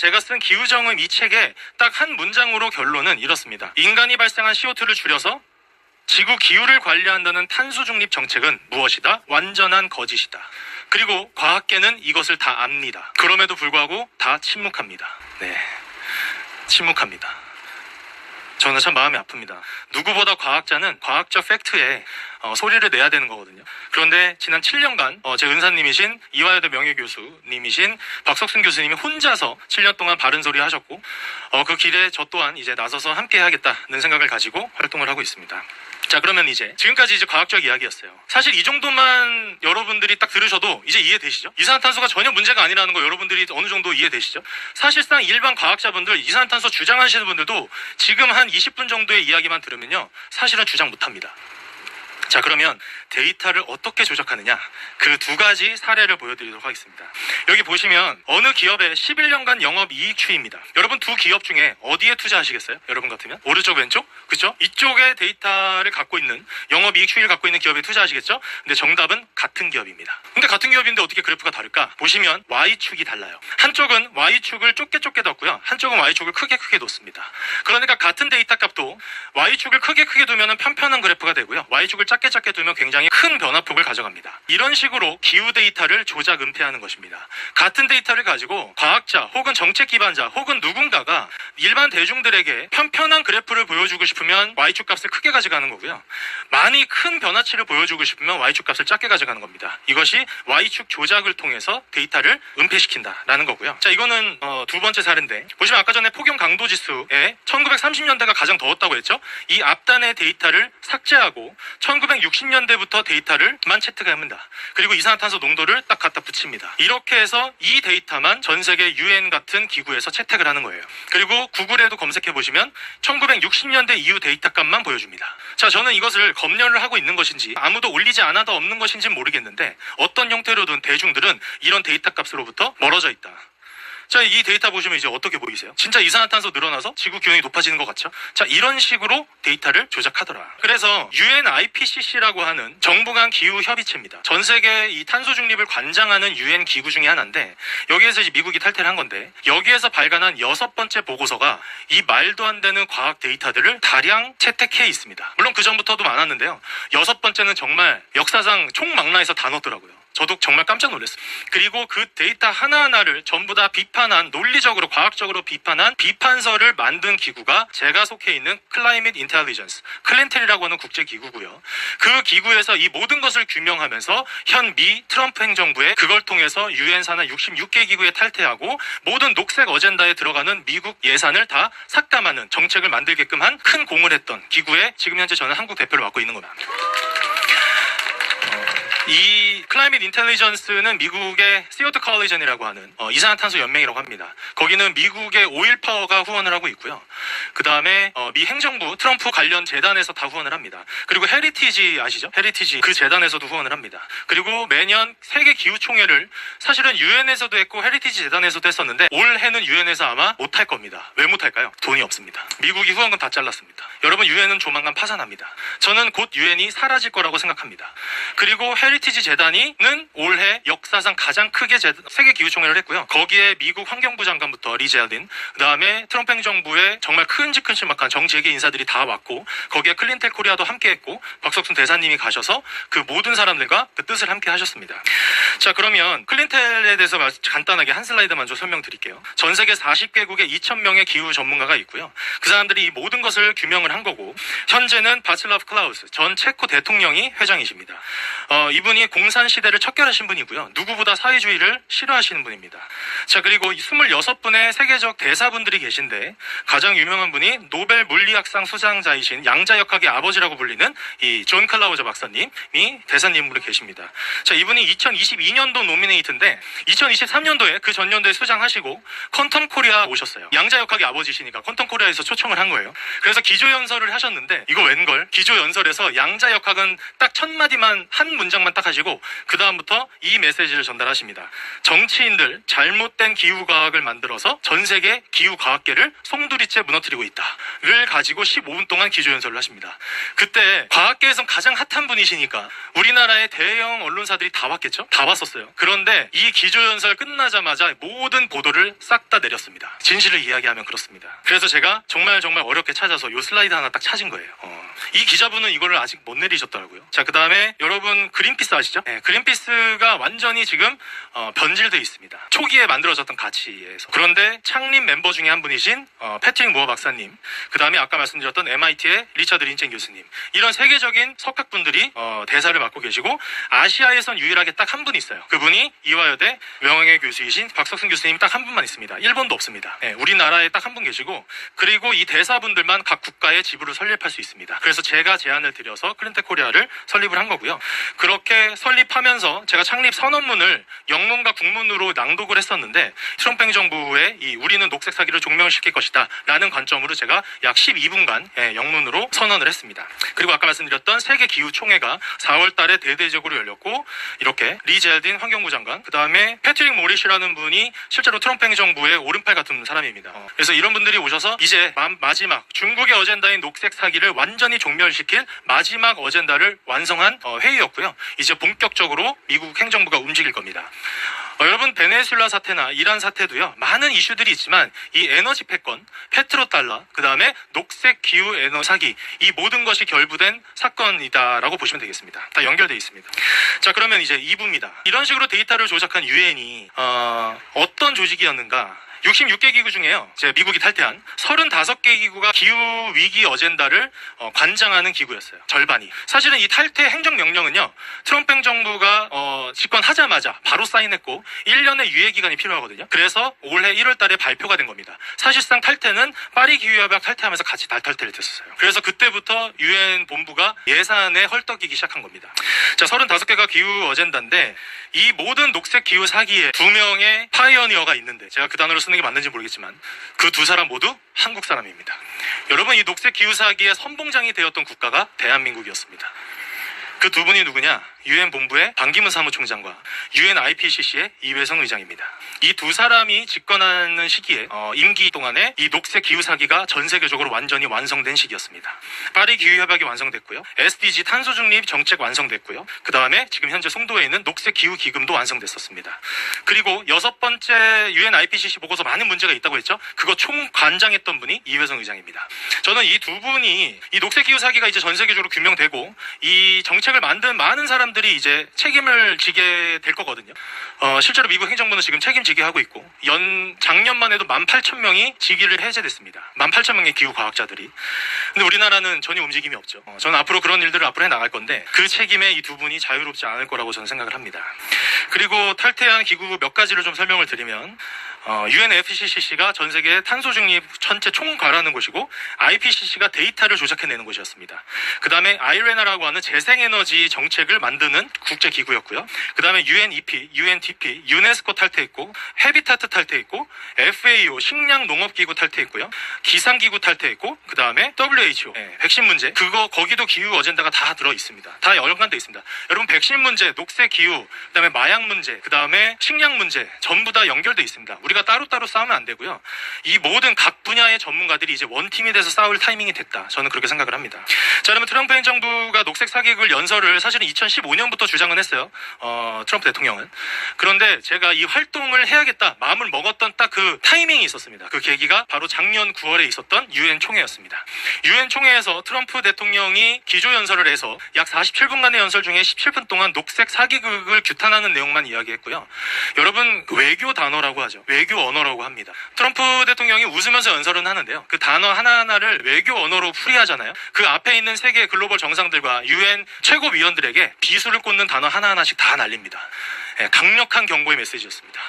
제가 쓴 기후정음 이 책의 딱 한 문장으로 결론은 이렇습니다. 인간이 발생한 CO2를 줄여서 지구 기후를 관리한다는 탄소 중립 정책은 무엇이다? 완전한 거짓이다. 그리고 과학계는 이것을 다 압니다. 그럼에도 불구하고 다 침묵합니다. 네, 침묵합니다. 저는 참 마음이 아픕니다. 누구보다 과학자는 과학적 팩트에 소리를 내야 되는 거거든요. 그런데 지난 7년간 제 은사님이신 이화여대 명예교수님이신 박석순 교수님이 혼자서 7년 동안 바른 소리 하셨고 그 길에 저 또한 이제 나서서 함께 해야겠다는 생각을 가지고 활동을 하고 있습니다. 자, 그러면 지금까지 과학적 이야기였어요. 사실 이 정도만 여러분들이 딱 들으셔도 이제 이해되시죠? 이산화탄소가 전혀 문제가 아니라는 거 여러분들이 어느 정도 이해되시죠? 사실상 일반 과학자분들, 이산화탄소 주장하시는 분들도 지금 한 20분 정도의 이야기만 들으면요, 사실은 주장 못합니다. 자, 그러면 데이터를 어떻게 조작하느냐, 그 두 가지 사례를 보여드리도록 하겠습니다. 여기 보시면 어느 기업의 11년간 영업이익 추이입니다. 여러분 두 기업 중에 어디에 투자하시겠어요? 여러분 같으면? 오른쪽 왼쪽? 그렇죠? 이쪽에 데이터를 갖고 있는, 영업이익 추이를 갖고 있는 기업에 투자하시겠죠? 근데 정답은 같은 기업입니다. 근데 같은 기업인데 어떻게 그래프가 다를까? 보시면 Y축이 달라요. 한쪽은 Y축을 좁게 뒀고요, 한쪽은 Y축을 크게 뒀습니다. 그러니까 같은 데이터 값도 Y축을 크게 두면 편편한 그래프가 되고요, Y축을 작게 두면 굉장히 큰 변화폭을 가져갑니다. 이런 식으로 기후 데이터를 조작 은폐하는 것입니다. 같은 데이터를 가지고 과학자 혹은 정책 기반자 혹은 누군가가 일반 대중들에게 편편한 그래프를 보여주고 싶으면 Y축 값을 크게 가져가는 거고요, 많이 큰 변화치를 보여주고 싶으면 Y축 값을 작게 가져가는 겁니다. 이것이 Y축 조작을 통해서 데이터를 은폐시킨다라는 거고요. 자, 이거는 두 번째 사례인데, 보시면 아까 전에 폭염 강도 지수에 1930년대가 가장 더웠다고 했죠? 이 앞단의 데이터를 삭제하고 1960년대부터 데이터를만 채택합니다. 그리고 이산화탄소 농도를 딱 갖다 붙입니다. 이렇게 해서 이 데이터만 전 세계 UN 같은 기구에서 채택을 하는 거예요. 그리고 구글에도 검색해보시면 1960년대 이후 데이터 값만 보여줍니다. 자, 저는 이것을 검열을 하고 있는 것인지 아무도 올리지 않아도 없는 것인지는 모르겠는데, 어떤 형태로든 대중들은 이런 데이터 값으로부터 멀어져 있다. 자, 이 데이터 보시면 이제 어떻게 보이세요? 진짜 이산화탄소 늘어나서 지구 기온이 높아지는 것 같죠? 자, 이런 식으로 데이터를 조작하더라. 그래서 UNIPCC라고 하는 정부 간 기후 협의체입니다. 전 세계 이 탄소 중립을 관장하는 UN 기구 중에 하나인데, 여기에서 이제 미국이 탈퇴를 한 건데, 여기에서 발간한 6번째 보고서가 이 말도 안 되는 과학 데이터들을 다량 채택해 있습니다. 물론 그 전부터도 많았는데요, 6번째는 정말 역사상 총망라해서 다 넣었더라고요. 저도 정말 깜짝 놀랐어요. 그리고 그 데이터 하나하나를 전부 다 비판한, 논리적으로 과학적으로 비판한 비판서를 만든 기구가 제가 속해 있는 클라이밋 인텔리전스, 클린텔이라고 하는 국제기구고요. 그 기구에서 이 모든 것을 규명하면서 현 미 트럼프 행정부에 그걸 통해서 UN 산하 66개 기구에 탈퇴하고 모든 녹색 어젠다에 들어가는 미국 예산을 다 삭감하는 정책을 만들게끔 한 큰 공을 했던 기구에 지금 현재 저는 한국 대표를 맡고 있는 겁니다. 이 클라이밋 인텔리전스는 미국의 CO2 콜리전이라고 하는 이산화탄소 연맹이라고 합니다. 거기는 미국의 오일 파워가 후원을 하고 있고요. 그 다음에 미 행정부 트럼프 관련 재단에서 다 후원을 합니다. 그리고 헤리티지 아시죠? 헤리티지 그 재단에서도 후원을 합니다. 그리고 매년 세계 기후 총회를 사실은 UN에서도 했고 헤리티지 재단에서도 했었는데, 올해는 UN에서 아마 못할 겁니다. 왜 못할까요? 돈이 없습니다. 미국이 후원금 다 잘랐습니다. 여러분, UN은 조만간 파산합니다. 저는 곧 UN이 사라질 거라고 생각합니다. 그리고 헤리티지 재단은 올해 역사상 가장 크게 세계 기후총회를 했고요. 거기에 미국 환경부 장관부터 리 젤린, 그 다음에 트럼프 행정부의 정말 큰지큰실막한 정재계 인사들이 다 왔고, 거기에 클린텔 코리아도 함께했고, 박석순 대사님이 가셔서 그 모든 사람들과 그 뜻을 함께 하셨습니다. 자, 그러면 클린텔에 대해서 간단하게 한 슬라이드만 좀 설명드릴게요. 전 세계 40개국에 2,000명의 기후 전문가가 있고요. 그 사람들이 이 모든 것을 규명을 한 거고, 현재는 바츠라프 클라우스 전 체코 대통령이 회장이십니다. 이분이 공산 시대를 척결하신 분이고요. 누구보다 사회주의를 싫어하시는 분입니다. 자, 그리고 26분의 세계적 대사분들이 계신데, 가장 유명한 분이 노벨 물리학상 수상자이신 양자역학의 아버지라고 불리는 이 존 클라우저 박사님이 대사님으로 계십니다. 자, 이분이 2022년도 노미네이트인데 2023년도에 그 전년도에 수상하시고 퀀텀 코리아 오셨어요. 양자역학의 아버지시니까 퀀텀 코리아에서 초청을 한 거예요. 그래서 기조형 기조연설을 하셨는데 이거 웬걸? 기조연설에서 양자역학은 딱 첫 마디만 한 문장만 딱 하시고 그 다음부터 이 메시지를 전달하십니다. 정치인들 잘못된 기후과학을 만들어서 전 세계 기후과학계를 송두리째 무너뜨리고 있다를 가지고 15분 동안 기조연설을 하십니다. 그때 과학계에선 가장 핫한 분이시니까 우리나라의 대형 언론사들이 다 봤겠죠? 다 봤었어요. 그런데 이 기조연설 끝나자마자 모든 보도를 싹 다 내렸습니다. 진실을 이야기하면 그렇습니다. 그래서 제가 정말 어렵게 찾아서 요 슬라이드 하나 딱 찾은 거예요. 이 기자분은 이거를 아직 못 내리셨더라고요. 자, 그 다음에 여러분 그린피스 아시죠? 네, 그린피스가 완전히 지금 변질되어 있습니다. 초기에 만들어졌던 가치에서. 그런데 창립 멤버 중에 한 분이신 패트릭 무어 박사님, 그 다음에 아까 말씀드렸던 MIT의 리처드 린첸 교수님, 이런 세계적인 석학분들이 대사를 맡고 계시고 아시아에선 유일하게 딱 한 분 있어요. 그분이 이화여대 명예 교수이신 박석순 교수님 딱 한 분만 있습니다. 일본도 없습니다. 네, 우리나라에 딱 한 분 계시고, 그리고 이 대사분들만 각 국가의 지부를 설립할 수 있습니다. 그래서 제가 제안을 드려서 클린텍 코리아를 설립을 한 거고요. 그렇게 설립하면서 제가 창립 선언문을 영문과 국문으로 낭독을 했었는데 트럼프 행정부의 이 우리는 녹색 사기를 종명시킬 것이다 라는 관점으로 제가 약 12분간 영문으로 선언을 했습니다. 그리고 아까 말씀드렸던 세계 기후 총회가 4월 달에 대대적으로 열렸고, 이렇게 리 젤딘 환경부 장관, 그 다음에 패트릭 모리시라는 분이 실제로 트럼프 행정부의 오른팔 같은 사람입니다. 그래서 이런 분들이 오셔서 이제 마지막 중국의 어젠다인 녹색 사기를 완전히 종멸시킬 마지막 어젠다를 완성한 회의였고요. 이제 본격적으로 미국 행정부가 움직일 겁니다. 여러분, 베네수엘라 사태나 이란 사태도요, 많은 이슈들이 있지만 이 에너지 패권, 페트로달러, 그 다음에 녹색 기후 에너지 사기, 이 모든 것이 결부된 사건이다라고 보시면 되겠습니다. 다 연결되어 있습니다. 자, 그러면 이제 2부입니다. 이런 식으로 데이터를 조작한 유엔이 어떤 조직이었는가? 66개 기구 중에요, 미국이 탈퇴한 35개 기구가 기후위기 어젠다를 관장하는 기구였어요. 절반이. 사실은 이 탈퇴 행정명령은요, 트럼프 행정부가 집권하자마자 바로 사인했고 1년의 유예기간이 필요하거든요. 그래서 올해 1월 달에 발표가 된 겁니다. 사실상 탈퇴는 파리 기후협약 탈퇴하면서 같이 탈퇴를 됐었어요. 그래서 그때부터 유엔 본부가 예산에 헐떡이기 시작한 겁니다. 자, 35개가 기후 어젠다인데 이 모든 녹색 기후 사기에 2명의 파이어니어가 있는데, 제가 그 단어를 쓰는 게 맞는지 모르겠지만 그 두 사람 모두 한국 사람입니다. 여러분, 이 녹색 기후 사기의 선봉장이 되었던 국가가 대한민국이었습니다. 그 두 분이 누구냐? 유엔 본부의 반기문 사무총장과 유엔 IPCC의 이회성 의장입니다. 이 두 사람이 집권하는 시기에 임기 동안에 이 녹색 기후 사기가 전 세계적으로 완전히 완성된 시기였습니다. 파리 기후 협약이 완성됐고요. SDG 탄소 중립 정책 완성됐고요. 그 다음에 지금 현재 송도에 있는 녹색 기후 기금도 완성됐었습니다. 그리고 6번째 유엔 IPCC 보고서 많은 문제가 있다고 했죠. 그거 총관장했던 분이 이회성 의장입니다. 저는 이 두 분이 이 녹색 기후 사기가 이제 전 세계적으로 규명되고 이 정책을 만든 많은 사람들이 이제 책임을 지게 될 거거든요. 실제로 미국 행정부는 지금 책임지게 하고 있고, 작년만 해도 18,000명이 직위를 해제됐습니다. 18,000명의 기후 과학자들이. 근데 우리나라는 전혀 움직임이 없죠. 저는 앞으로 그런 일들을 앞으로 해나갈 건데 그 책임에 이 두 분이 자유롭지 않을 거라고 저는 생각을 합니다. 그리고 탈퇴한 기구 몇 가지를 좀 설명을 드리면, UNFCCC가 전 세계 탄소 중립 전체 총괄하는 곳이고, IPCC가 데이터를 조작해내는 곳이었습니다. 그 다음에 아이레나라고 하는 재생에너지 정책을 만드는 국제기구였고요. 그 다음에 UNEP, UNDP, 유네스코 탈퇴했고, 헤비타트 탈퇴했고, FAO 식량농업기구 탈퇴했고요. 기상기구 탈퇴했고, 그 다음에 WHO 백신 문제, 거기도 기후 어젠다가 다 들어 있습니다. 다 연관되어 있습니다. 여러분, 백신 문제, 녹색 기후, 그 다음에 마약 문제, 그 다음에 식량 문제, 전부 다 연결되어 있습니다. 우리가 따로따로 싸우면 안 되고요. 이 모든 각 분야의 전문가들이 이제 원팀이 돼서 싸울 타이밍이 됐다. 저는 그렇게 생각을 합니다. 자, 그러면 트럼프 행정부가 녹색 사기극 연설을 사실은 2015년부터 주장은 했어요. 트럼프 대통령은. 그런데 제가 이 활동을 해야겠다 마음을 먹었던 딱 그 타이밍이 있었습니다. 그 계기가 바로 작년 9월에 있었던 유엔 총회였습니다. 유엔 총회에서 트럼프 대통령이 기조연설을 해서 약 47분간의 연설 중에 17분 동안 녹색 사기극을 규탄하는 내용만 이야기했고요. 여러분, 외교 단어라고 하죠. 외교 언어라고 합니다. 트럼프 대통령이 웃으면서 연설은 하는데요. 그 단어 하나하나를 외교 언어로 풀이하잖아요. 그 앞에 있는 세계 글로벌 정상들과 유엔 최고위원들에게 비수를 꽂는 단어 하나하나씩 다 날립니다. 강력한 경고의 메시지였습니다.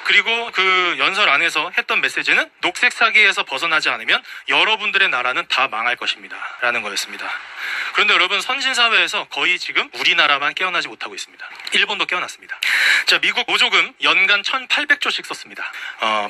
그리고 그 연설 안에서 했던 메시지는 녹색 사기에서 벗어나지 않으면 여러분들의 나라는 다 망할 것입니다 라는 거였습니다. 그런데 여러분, 선진사회에서 거의 지금 우리나라만 깨어나지 못하고 있습니다. 일본도 깨어났습니다. 자, 미국 보조금 연간 1,800조씩 썼습니다.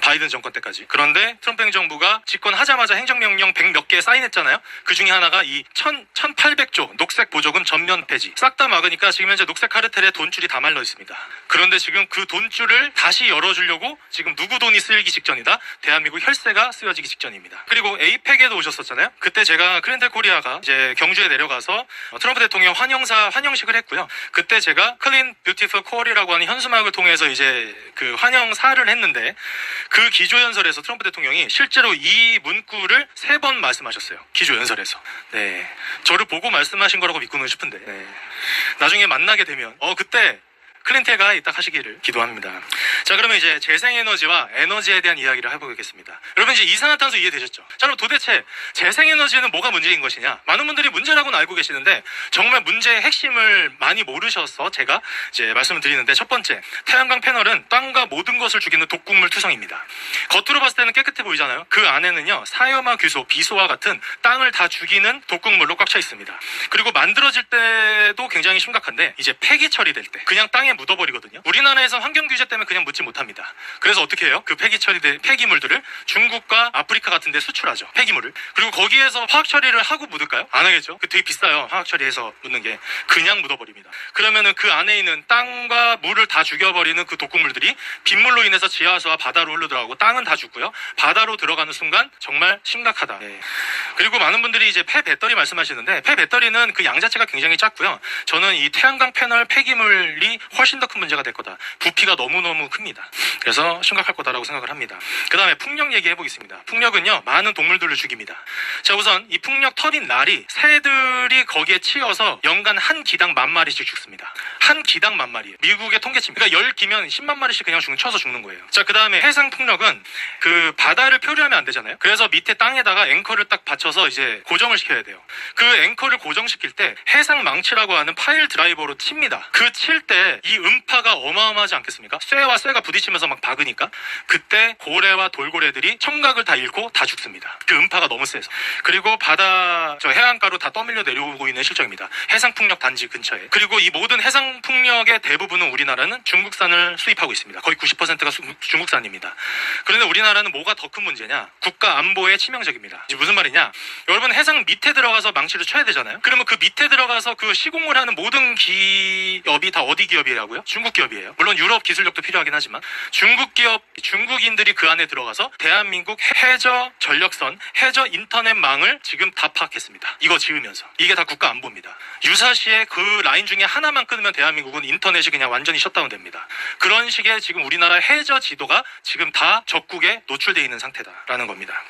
바이든 정권 때까지. 그런데 트럼프 행정부가 집권하자마자 행정명령 100 몇 개 사인했잖아요. 그 중에 하나가 이 1,800조 녹색 보조금 전면 폐지. 싹 다 막으니까 지금 현재 녹색 카르텔에 돈줄이 다 말려 있습니다. 그런데 지금 그 돈줄을 다시 열어주려고 지금 누구 돈이 쓰이기 직전이다. 대한민국 혈세가 쓰여지기 직전입니다. 그리고 에이펙에도 오셨었잖아요. 그때 제가 클린텔 코리아가 이제 경주에 내려가서 트럼프 대통령 환영식을 했고요. 그때 제가 클린 뷰티풀 코리라고 하는 현수막을 통해서 이제 그 환영사를 했는데, 그 기조연설에서 트럼프 대통령이 실제로 이 문구를 3번 말씀하셨어요. 기조연설에서. 네, 저를 보고 말씀하신 거라고 믿고는 싶은데, 네. 나중에 만나게 되면 그때 클린텔가 딱 하시기를 기도합니다. 자, 그러면 이제 재생에너지와 에너지에 대한 이야기를 해보겠습니다. 여러분, 이제 이산화탄소 이해되셨죠? 자, 그럼 도대체 재생에너지는 뭐가 문제인 것이냐? 많은 분들이 문제라고는 알고 계시는데 정말 문제의 핵심을 많이 모르셔서 제가 이제 말씀을 드리는데, 첫 번째, 태양광 패널은 땅과 모든 것을 죽이는 독극물 투성입니다. 겉으로 봤을 때는 깨끗해 보이잖아요. 그 안에는요, 사염화 규소, 비소와 같은 땅을 다 죽이는 독극물로 꽉 차 있습니다. 그리고 만들어질 때도 굉장히 심각한데, 이제 폐기 처리될 때 그냥 땅에 묻어버리거든요. 우리나라에서 환경 규제 때문에 그냥 묻지 못합니다. 그래서 어떻게 해요? 그 폐기 처리된 폐기물들을 중국과 아프리카 같은 데 수출하죠. 폐기물을. 그리고 거기에서 화학 처리를 하고 묻을까요? 안 하겠죠. 그 되게 비싸요. 화학 처리해서 묻는 게. 그냥 묻어버립니다. 그러면은 그 안에 있는 땅과 물을 다 죽여버리는 그 독극물들이 빗물로 인해서 지하수와 바다로 흘러들어가고, 땅은 다 죽고요. 바다로 들어가는 순간 정말 심각하다. 네. 그리고 많은 분들이 이제 폐배터리 말씀하시는데, 폐배터리는 그 양 자체가 굉장히 작고요. 저는 이 태양광 패널 폐기물이 훨씬 더 큰 문제가 될 거다. 부피가 너무너무 큽니다. 그래서 심각할 거다라고 생각을 합니다. 그 다음에 풍력 얘기해 보겠습니다. 풍력은요, 많은 동물들을 죽입니다. 자, 우선 이 풍력 터빈 날이 새들이 거기에 치여서 연간 한 기당 10,000마리씩 죽습니다. 한 기당 10,000마리. 미국의 통계치입니다. 그러니까 10기면 10만 마리씩 그냥 쳐서 죽는 거예요. 자, 그 다음에 해상 풍력은 그 바다를 표류하면 안 되잖아요. 그래서 밑에 땅에다가 앵커를 딱 받쳐서 이제 고정을 시켜야 돼요. 그 앵커를 고정시킬 때 해상 망치라고 하는 파일 드라이버로 칩니다. 그 칠 때 이 음파가 어마어마하지 않겠습니까? 쇠와 쇠가 부딪히면서 막 박으니까 그때 고래와 돌고래들이 청각을 다 잃고 다 죽습니다. 그 음파가 너무 세서. 그리고 바다 해안가로 다 떠밀려 내려오고 있는 실정입니다. 해상풍력 단지 근처에. 그리고 이 모든 해상풍력의 대부분은 우리나라는 중국산을 수입하고 있습니다. 거의 90%가 중국산입니다. 그런데 우리나라는 뭐가 더 큰 문제냐? 국가 안보에 치명적입니다. 이제 무슨 말이냐? 여러분, 해상 밑에 들어가서 망치를 쳐야 되잖아요. 그러면 그 밑에 들어가서 그 시공을 하는 모든 기업이 다 어디 기업이라고요? 중국 기업이에요. 물론 유럽 기술력도 필요하긴 하지만 중국 기업, 중국인들이 그 안에 들어가서 대한민국 해저 전력선, 해저 인터넷망을 지금 다 파악했습니다. 이거 지으면서. 이게 다 국가 안보입니다. 유사시에 그 라인 중에 하나만 끊으면 대한민국은 인터넷이 그냥 완전히 셧다운됩니다. 그런 식의 지금 우리나라 해저 지도가 지금 다 적국에 노출되어 있는 상태다라는 겁니다.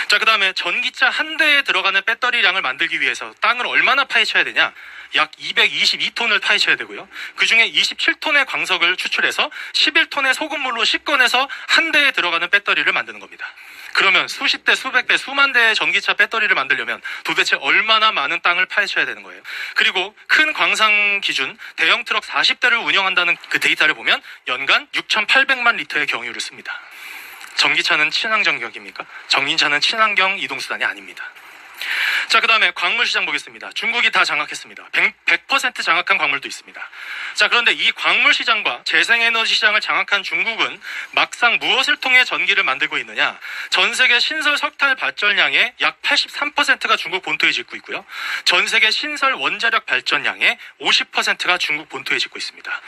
자, 그 다음에 전기차 한 대에 들어가는 배터리량을 만들기 위해서 땅을 얼마나 파헤쳐야 되냐? 약 222톤을 파헤쳐야 되고요. 그 중에 27톤의 광석을 추출해서 11톤의 소금물로 씻어내서 한 대에 들어가는 배터리를 만드는 겁니다. 그러면 수십 대, 수백 대, 수만 대의 전기차 배터리를 만들려면 도대체 얼마나 많은 땅을 파헤쳐야 되는 거예요. 그리고 큰 광산 기준 대형 트럭 40대를 운영한다는 그 데이터를 보면 연간 6,800만 리터의 경유를 씁니다. 전기차는 친환경격입니까? 전기차는 친환경 이동수단이 아닙니다. 자, 그 다음에 광물 시장 보겠습니다. 중국이 다 장악했습니다. 100% 장악한 광물도 있습니다. 자, 그런데 이 광물 시장과 재생에너지 시장을 장악한 중국은 막상 무엇을 통해 전기를 만들고 있느냐? 전 세계 신설 석탄 발전량의 약 83%가 중국 본토에 짓고 있고요. 전 세계 신설 원자력 발전량의 50%가 중국 본토에 짓고 있습니다.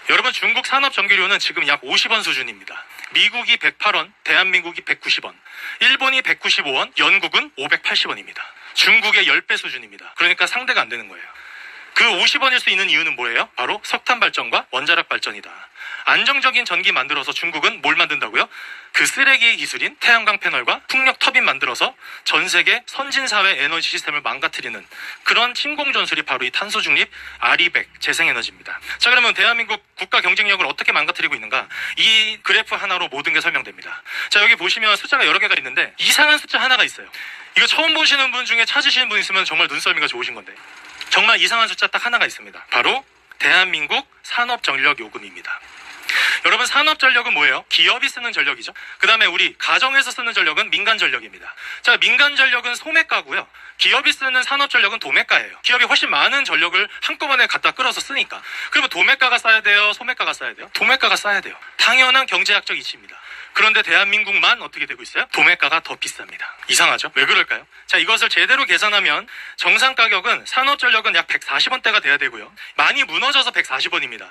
여러분, 중국 산업 전기료는 지금 약 50원 수준입니다. 미국이 108원, 대한민국이 190원, 일본이 195원, 영국은 580원입니다. 중국의 10배 수준입니다. 그러니까 상대가 안 되는 거예요. 그 50원일 수 있는 이유는 뭐예요? 바로 석탄 발전과 원자력 발전이다. 안정적인 전기 만들어서 중국은 뭘 만든다고요? 그 쓰레기 기술인 태양광 패널과 풍력 터빈 만들어서 전 세계 선진사회 에너지 시스템을 망가뜨리는 그런 침공 전술이 바로 이 탄소 중립 아리백 재생에너지입니다. 자, 그러면 대한민국 국가 경쟁력을 어떻게 망가뜨리고 있는가? 이 그래프 하나로 모든 게 설명됩니다. 자, 여기 보시면 숫자가 여러 개가 있는데 이상한 숫자 하나가 있어요. 이거 처음 보시는 분 중에 찾으시는 분 있으면 정말 눈썰미가 좋으신 건데, 정말 이상한 숫자 딱 하나가 있습니다. 바로 대한민국 산업전력 요금입니다. 여러분 산업전력은 뭐예요? 기업이 쓰는 전력이죠. 그 다음에 우리 가정에서 쓰는 전력은 민간전력입니다. 자, 민간전력은 소매가고요. 기업이 쓰는 산업전력은 도매가예요. 기업이 훨씬 많은 전력을 한꺼번에 갖다 끌어서 쓰니까. 그러면 도매가가 싸야 돼요? 소매가가 싸야 돼요? 도매가가 싸야 돼요. 당연한 경제학적 이치입니다. 그런데 대한민국만 어떻게 되고 있어요? 도매가가 더 비쌉니다. 이상하죠? 왜 그럴까요? 자, 이것을 제대로 계산하면 정상 가격은 산업전력은 약 140원대가 돼야 되고요. 많이 무너져서 140원입니다.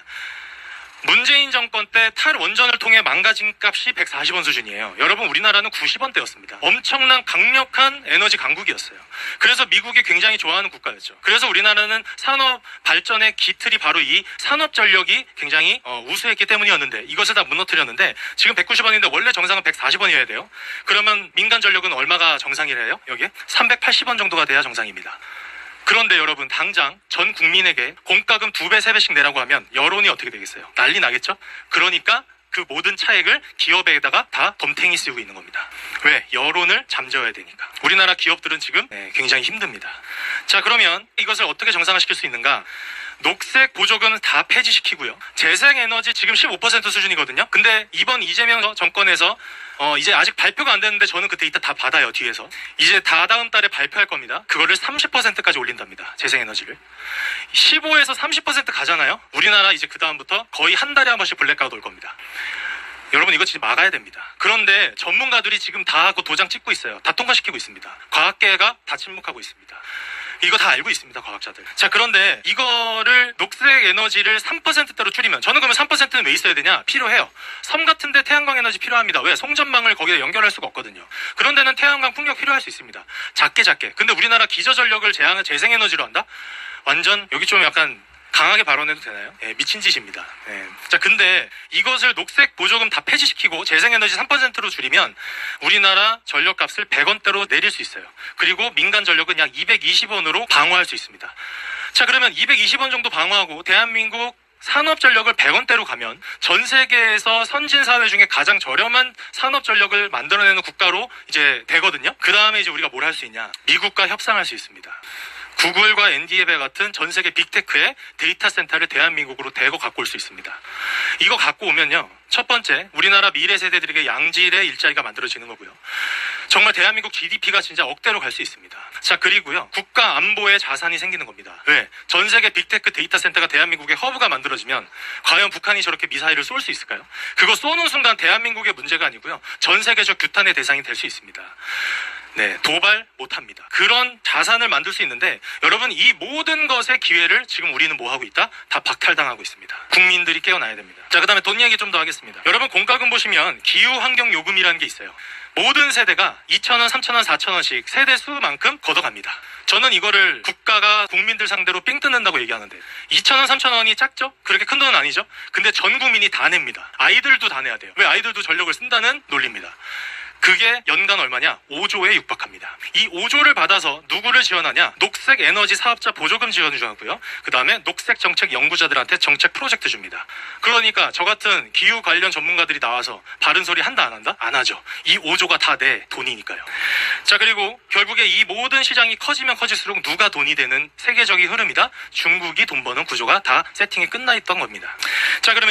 문재인 정권 때 탈원전을 통해 망가진 값이 140원 수준이에요. 여러분, 우리나라는 90원대였습니다. 엄청난 강력한 에너지 강국이었어요. 그래서 미국이 굉장히 좋아하는 국가였죠. 그래서 우리나라는 산업 발전의 기틀이 바로 이 산업전력이 굉장히 우수했기 때문이었는데 이것을 다 무너뜨렸는데 지금 190원인데 원래 정상은 140원이어야 돼요. 그러면 민간전력은 얼마가 정상이래요? 여기에 380원 정도가 돼야 정상입니다. 그런데 여러분, 당장 전 국민에게 공과금 2배, 3배씩 내라고 하면 여론이 어떻게 되겠어요? 난리 나겠죠? 그러니까 그 모든 차액을 기업에다가 다 덤탱이 쓰고 있는 겁니다. 왜? 여론을 잠재워야 되니까. 우리나라 기업들은 지금 굉장히 힘듭니다. 자, 그러면 이것을 어떻게 정상화시킬 수 있는가? 녹색 보조금은 다 폐지시키고요. 재생에너지 지금 15% 수준이거든요. 근데 이번 이재명 정권에서 이제 아직 발표가 안 됐는데 저는 그 데이터 다 받아요, 뒤에서. 이제 다다음 달에 발표할 겁니다. 그거를 30%까지 올린답니다. 재생에너지를. 15에서 30% 가잖아요. 우리나라 이제 그 다음부터 거의 한 달에 한 번씩 블랙아웃 올 겁니다. 여러분, 이거 진짜 막아야 됩니다. 그런데 전문가들이 지금 다 그 도장 찍고 있어요. 다 통과시키고 있습니다. 과학계가 다 침묵하고 있습니다. 이거 다 알고 있습니다, 과학자들. 자, 그런데 이거를 녹색 에너지를 3%대로 줄이면, 저는 그러면 3%는 왜 있어야 되냐? 필요해요. 섬 같은데 태양광 에너지 필요합니다. 왜? 송전망을 거기다 연결할 수가 없거든요. 그런 데는 태양광 풍력 필요할 수 있습니다. 작게. 근데 우리나라 기저전력을 재생에너지로 한다? 완전 여기 좀 약간 강하게 발언해도 되나요? 미친 짓입니다. 자, 근데 이것을 녹색 보조금 다 폐지시키고 재생에너지 3%로 줄이면 우리나라 전력값을 100원대로 내릴 수 있어요. 그리고 민간 전력은 약 220원으로 방어할 수 있습니다. 자, 그러면 220원 정도 방어하고 대한민국 산업전력을 100원대로 가면 전 세계에서 선진사회 중에 가장 저렴한 산업전력을 만들어내는 국가로 이제 되거든요. 그 다음에 이제 우리가 뭘 할 수 있냐? 미국과 협상할 수 있습니다. 구글과 ND앱 같은 전 세계 빅테크의 데이터 센터를 대한민국으로 대거 갖고 올 수 있습니다. 이거 갖고 오면요, 첫 번째, 우리나라 미래 세대들에게 양질의 일자리가 만들어지는 거고요. 정말 대한민국 GDP가 진짜 억대로 갈 수 있습니다. 자, 그리고요, 국가 안보의 자산이 생기는 겁니다. 왜? 전 세계 빅테크 데이터 센터가 대한민국의 허브가 만들어지면 과연 북한이 저렇게 미사일을 쏠 수 있을까요? 그거 쏘는 순간 대한민국의 문제가 아니고요, 전 세계적 규탄의 대상이 될 수 있습니다. 도발 못합니다. 그런 자산을 만들 수 있는데, 여러분, 이 모든 것의 기회를 지금 우리는 뭐 하고 있다? 다 박탈당하고 있습니다. 국민들이 깨어나야 됩니다. 자, 그 다음에 돈 얘기 좀 더 하겠습니다. 여러분, 공과금 보시면 기후환경요금이라는 게 있어요. 모든 세대가 2,000원, 3,000원, 4,000원씩 세대 수만큼 걷어갑니다. 저는 이거를 국가가 국민들 상대로 삥 뜯는다고 얘기하는데, 2,000원, 3,000원이 작죠? 그렇게 큰 돈은 아니죠? 근데 전 국민이 다 냅니다. 아이들도 다 내야 돼요. 왜? 아이들도 전력을 쓴다는 논리입니다. 그게 연간 얼마냐? 5조에 육박합니다. 이 5조를 받아서 누구를 지원하냐? 녹색 에너지 사업자 보조금 지원을 주고요. 그 다음에 녹색 정책 연구자들한테 정책 프로젝트 줍니다. 그러니까 저 같은 기후 관련 전문가들이 나와서 바른 소리 한다 안 한다? 안 하죠. 이 5조가 다 내 돈이니까요. 자, 그리고 결국에 이 모든 시장이 커지면 커질수록 누가 돈이 되는 세계적인 흐름이다? 중국이 돈 버는 구조가 다 세팅이 끝나 있던 겁니다. 자, 그러면